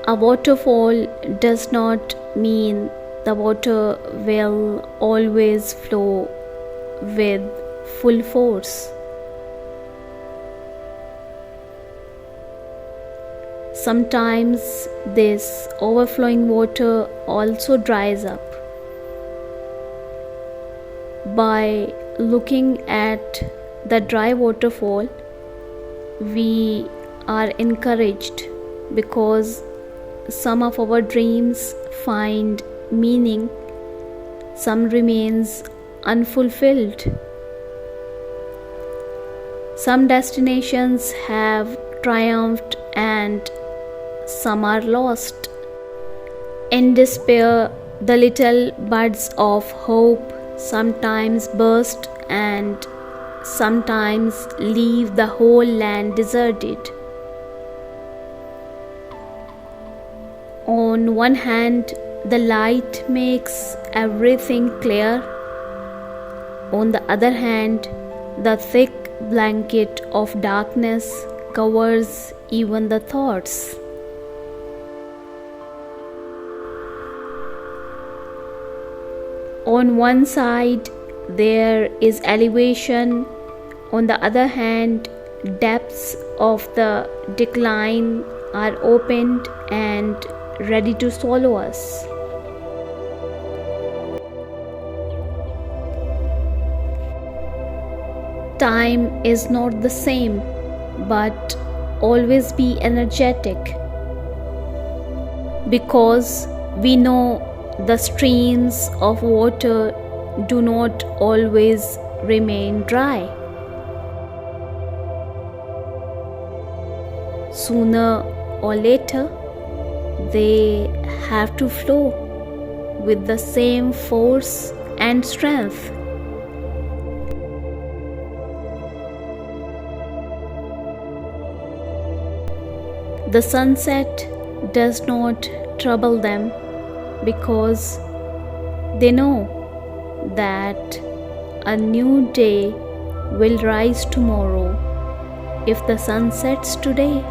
A waterfall does not mean the water will always flow with full force. Sometimes this overflowing water also dries up. By looking at the dry waterfall, we are encouraged because some of our dreams find meaning, some remains unfulfilled. Some destinations have triumphed and some are lost. In despair, the little buds of hope sometimes burst and sometimes leave the whole land deserted. On one hand, the light makes everything clear. On the other hand, the thick blanket of darkness covers even the thoughts. On one side, there is elevation. On the other hand, depths of the decline are opened and ready to swallow us. Time is not the same, but always be energetic, because we know the streams of water do not always remain dry. Sooner or later, they have to flow with the same force and strength. The sunset does not trouble them because they know that a new day will rise tomorrow if the sun sets today.